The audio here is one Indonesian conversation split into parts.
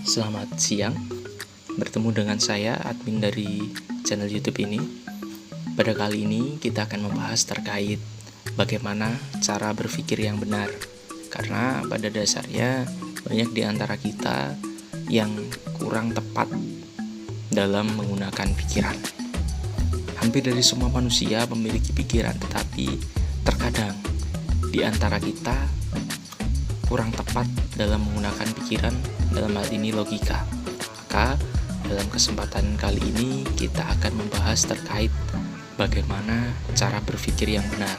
Selamat siang, bertemu dengan saya, admin dari channel YouTube ini. Pada kali ini kita akan membahas terkait bagaimana cara berpikir yang benar. Karena pada dasarnya banyak di antara kita yang kurang tepat dalam menggunakan pikiran. Hampir dari semua manusia memiliki pikiran, tetapi terkadang di antara kita kurang tepat dalam menggunakan pikiran, dalam hal ini logika. Maka dalam kesempatan kali ini kita akan membahas terkait bagaimana cara berpikir yang benar.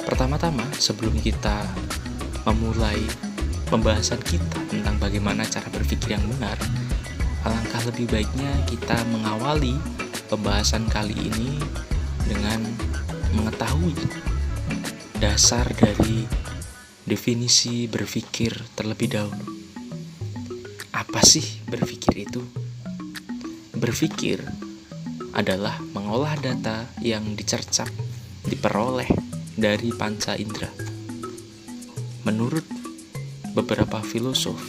Pertama-tama, sebelum kita memulai pembahasan kita tentang bagaimana cara berpikir yang benar, alangkah lebih baiknya kita mengawali pembahasan kali ini dengan mengetahui dasar dari definisi berpikir terlebih dahulu. Apa sih berpikir itu? Berpikir adalah mengolah data yang dicercap, diperoleh dari panca indera. Menurut beberapa filosof,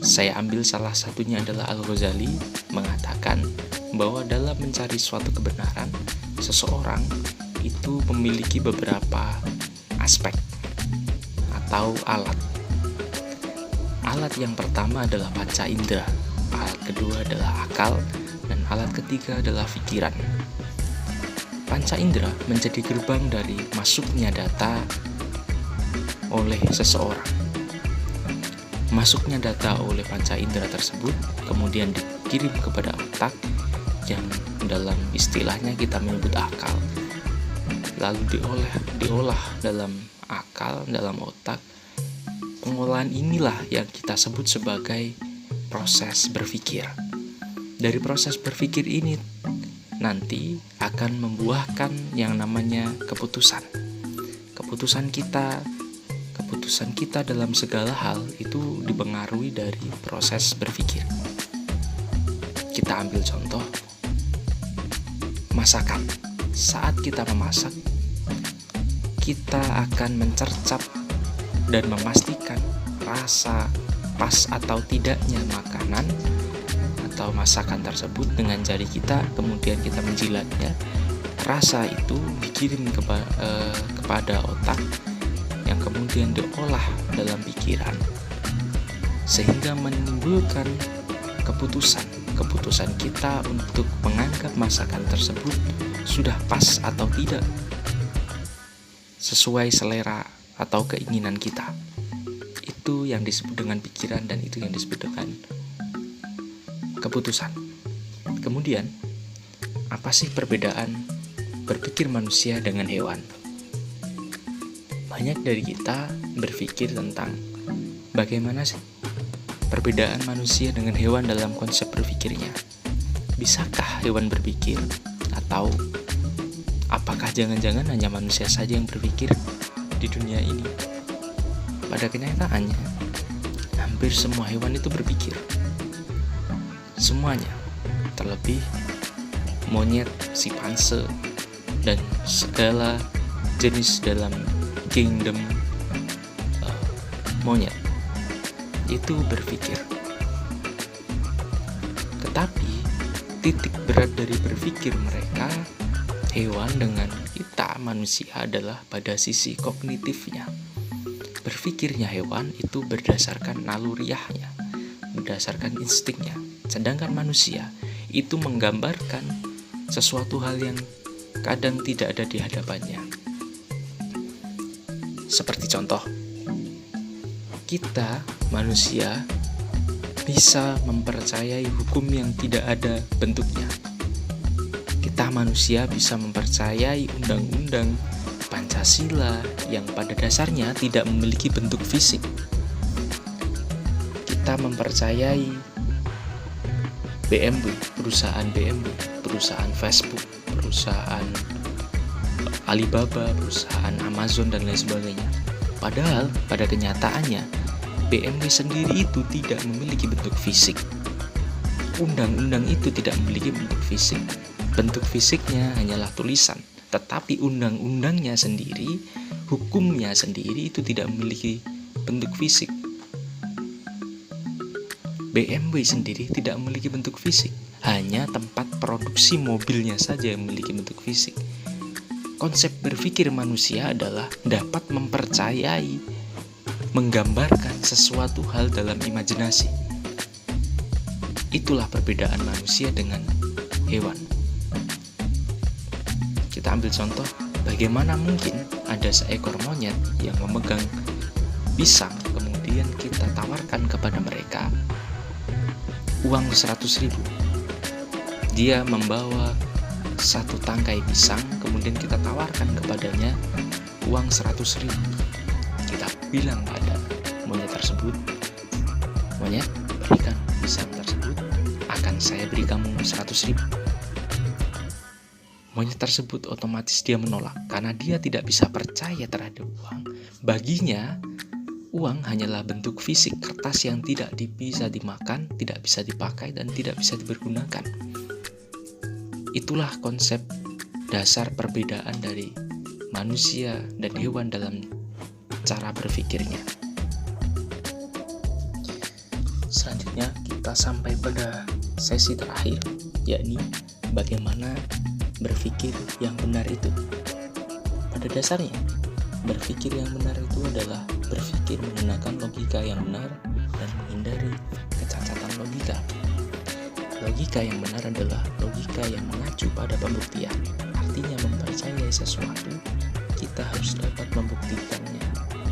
saya ambil salah satunya adalah Al-Ghazali, mengatakan bahwa dalam mencari suatu kebenaran, seseorang itu memiliki beberapa aspek atau alat. Alat yang pertama adalah panca indera, alat kedua adalah akal, dan alat ketiga adalah pikiran. Panca indera menjadi gerbang dari masuknya data oleh seseorang. Masuknya data oleh panca indera tersebut kemudian dikirim kepada otak yang dalam istilahnya kita menyebut akal. Lalu diolah dalam akal, dalam otak. Pengolahan inilah yang kita sebut sebagai proses berpikir. Dari proses berpikir ini nanti akan membuahkan yang namanya keputusan. Keputusan kita dalam segala hal itu dipengaruhi dari proses berpikir. Kita ambil contoh masakan. Saat kita memasak, kita akan mencercap dan memastikan rasa pas atau tidaknya makanan atau masakan tersebut dengan jari kita, kemudian kita menjilatnya. Rasa itu dikirim kepada otak yang kemudian diolah dalam pikiran sehingga menimbulkan keputusan kita untuk menganggap masakan tersebut sudah pas atau tidak sesuai selera atau keinginan kita. Itu yang disebut dengan pikiran dan itu yang disebut dengan keputusan. Kemudian, apa sih perbedaan berpikir manusia dengan hewan? Banyak dari kita berpikir tentang bagaimana sih perbedaan manusia dengan hewan dalam konsep berpikirnya. Bisakah hewan berpikir? Atau apakah jangan-jangan hanya manusia saja yang berpikir di dunia ini? Pada kenyataannya, hampir semua hewan itu berpikir. Semuanya, terlebih monyet, simpanse, dan segala jenis dalam kingdom monyet itu berpikir. Tetapi titik berat dari berpikir mereka, hewan dengan kita manusia, adalah pada sisi kognitifnya. Berpikirnya hewan itu berdasarkan naluriahnya, berdasarkan instingnya. Sedangkan manusia itu menggambarkan sesuatu hal yang kadang tidak ada di hadapannya. Seperti contoh, kita manusia bisa mempercayai hukum yang tidak ada bentuknya. Kita manusia bisa mempercayai undang-undang Pancasila yang pada dasarnya tidak memiliki bentuk fisik. Kita mempercayai BMW, perusahaan Facebook, perusahaan Alibaba, perusahaan Amazon, dan lain sebagainya. Padahal pada kenyataannya BMW sendiri itu tidak memiliki bentuk fisik. Undang-undang itu tidak memiliki bentuk fisik. Bentuk fisiknya hanyalah tulisan, tetapi undang-undangnya sendiri, hukumnya sendiri itu tidak memiliki bentuk fisik. BMW sendiri tidak memiliki bentuk fisik, hanya tempat produksi mobilnya saja yang memiliki bentuk fisik. Konsep berpikir manusia adalah dapat mempercayai, menggambarkan sesuatu hal dalam imajinasi. Itulah perbedaan manusia dengan hewan. Kita ambil contoh, bagaimana mungkin ada seekor monyet yang memegang pisang, kemudian kita tawarkan kepada mereka uang 100.000. Dia membawa satu tangkai pisang, kemudian kita tawarkan kepadanya uang 100.000. Kita bilang pada monyet tersebut, monyet, berikan pisang tersebut, akan saya beri kamu 100.000. Monyet tersebut otomatis dia menolak, karena dia tidak bisa percaya terhadap uang. Baginya, uang hanyalah bentuk fisik kertas yang tidak bisa dimakan, tidak bisa dipakai, dan tidak bisa dipergunakan. Itulah konsep dasar perbedaan dari manusia dan hewan dalam cara berpikirnya. Selanjutnya kita sampai pada sesi terakhir, yakni bagaimana berpikir yang benar itu. Pada dasarnya, berpikir yang benar itu adalah berpikir menggunakan logika yang benar dan menghindari kecacatan logika. Logika yang benar adalah logika yang mengacu pada pembuktian. Artinya mempercayai sesuatu, kita harus dapat membuktikannya.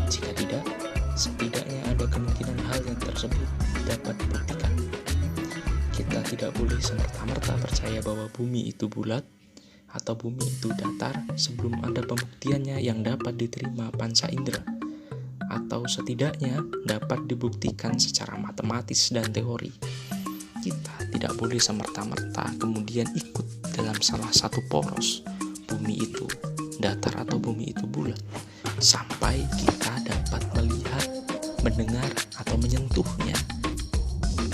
Jika tidak, setidaknya ada kemungkinan hal yang tersebut dapat dibuktikan. Kita tidak boleh semerta-merta percaya bahwa bumi itu bulat atau bumi itu datar sebelum ada pembuktiannya yang dapat diterima panca indera, atau setidaknya dapat dibuktikan secara matematis dan teori. Kita tidak boleh semerta-merta kemudian ikut dalam salah satu poros, bumi itu datar atau bumi itu bulat, sampai kita dapat melihat, mendengar, atau menyentuhnya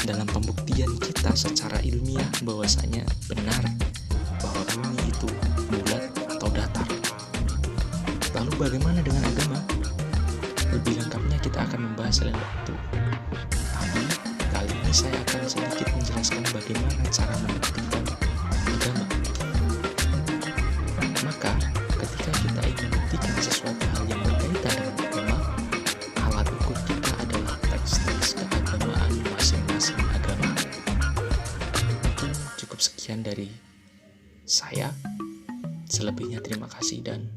dalam pembuktian kita secara ilmiah bahwasanya benar bahwa bumi itu bulat atau datar. Lalu bagaimana dengan agama? Lebih lengkapnya kita akan membahas lain waktu. Tapi kali ini saya akan sedikit menjelaskan bagaimana cara membuktikan agama. Maka ketika kita ingin membuktikan sesuatu hal yang berkaitan dengan agama, alat ukur kita adalah teks-teks keagamaan masing-masing agama. Mungkin cukup sekian dari saya. Selebihnya terima kasih dan